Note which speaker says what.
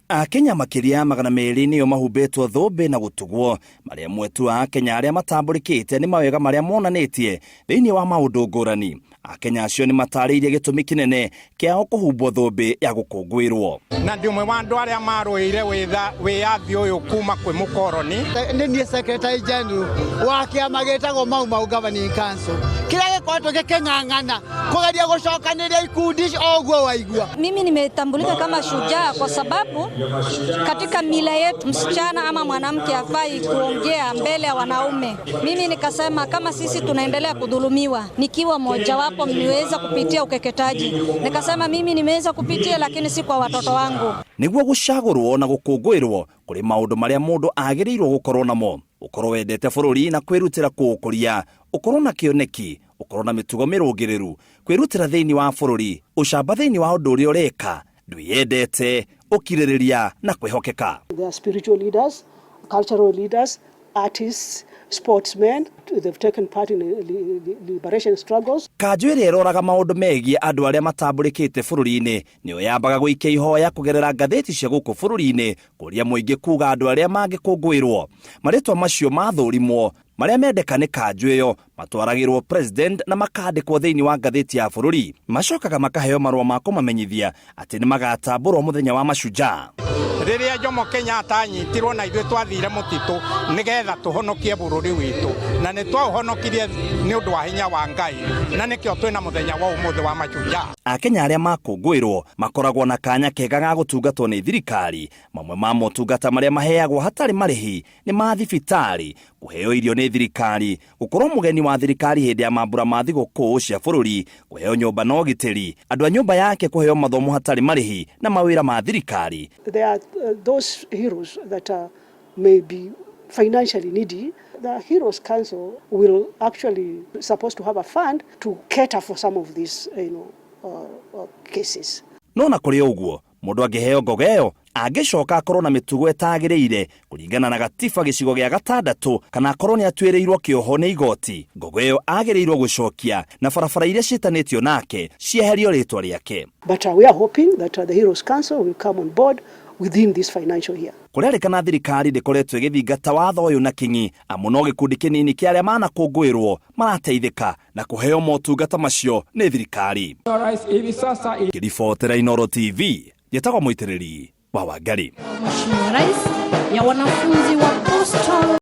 Speaker 1: Akenya makiria magana meeri niyo mahumbitwo thumbi na gutugwo maria mwetu a Akenya aria matamburikite ni mawega maria monanitie thiini wa maundu ngurani. Akenya acio ni matariirie gitumi kinene kiao kuhumbwo thumbi ya gukungwirwo.
Speaker 2: Na ndi umwe wa andu aria maruire wiathi uyu kuma kwi mukoroni.
Speaker 3: Ni Secretary General wa kiama gitagwo Mamwe Governing Council. Kiria gikoretwo giking'ang'ana kugeria gucokaniria ikundi ogwo waigua.
Speaker 4: Mimi nimetambulika kama shujaa kwa sababu katika mila yetu msichana ama mwanamke hafai kuongea mbele ya wanaume. Mimi nikasema kama sisi tunaendelea kudhulumiwa, nikiwa mmoja wapo niweza kupitia ukeketaji. Nikasema mimi nimeweza kupitia lakini si kwa watoto wangu.
Speaker 1: Niguo gucagurwo na gukungwirwo kuri maundu maria mundu agereirwo gukorwo namo. Ukorwo wendete bururi na kwirutira kuukuria, ukorwo na kioneki, ukorwo na mitugo mirungiriru, kwirutira thiini wa bururi, ucamba thiini wa undu uria ureka, ndwiyendete, ukiririria na kwihokeka.
Speaker 5: They are spiritual leaders, cultural leaders, artists, sportsmen. They've taken part in liberation struggles.
Speaker 1: Kanjwiri eroraga maundu megie andu aria matamburikite bururi-ini niyo yambaga guikia ihoya kugerera ngatheti cia guku bururi-ini kuria muingi kuga andu aria mangikungwirwo. Maritwa macio mathurimwo maria mendeka ni kanjwiyo matwaragirwo president na makandikwo thiini wa ngatheti ya bururi. Macokaga makaheo marua ma kumamenyithia ati ni magatamburwo muthenya wa mashujaa.
Speaker 2: Riria Jomo Kenyatta anyitirwo na ithuĩ twathire mutitu nigetha tuhonokie bururi witu na ni twauhonokirie ni undu wa hinya wa Ngai na nikio twina muthenya wa umuthi wa mashujaa.
Speaker 1: Akenya aria makungwirwo makoragwo na kanya kega ga gutungatwo ni thirikari. Mamwe ma motungata maria maheagwo hatari marihi ni ma thibitari, kuheo irio ni thirikari, gukorwo mugeni wa thirikari hindi ya mambura ma thigũkũ cia bururi, kuheo nyumba na ũgitĩri, andu a nyumba yake kuheo mathomo hatari marihi na mawira ma thirikari.
Speaker 5: There are those heroes that may be financially needy. The Heroes Council will actually supposed to have a fund to cater for some of these cases.
Speaker 1: No na kuri uguo mundu angiheo ngogeo angicoka akorwo na mitugo etagiriire kuringana na gatiba gicigo gia 6 kana akorwo ni atwireirwo kioho ni igoti, ngogeo agireirwo gucokia na barabara iria citanitio nake cieherio ritwa riake.
Speaker 5: But we are hoping that the Heroes Council will come on board within this financial year.
Speaker 1: Kurerikana thirikari ndikoretwo igithingata watho uyu na kinyi amuno gikundi kinini kia aria manakungwirwo marateithika na kuheo motungata macio ni thirikari. Kiribotera Inooro TV yetagwo muitiriri wa Wangari.
Speaker 6: Rais ya wanafunzi wa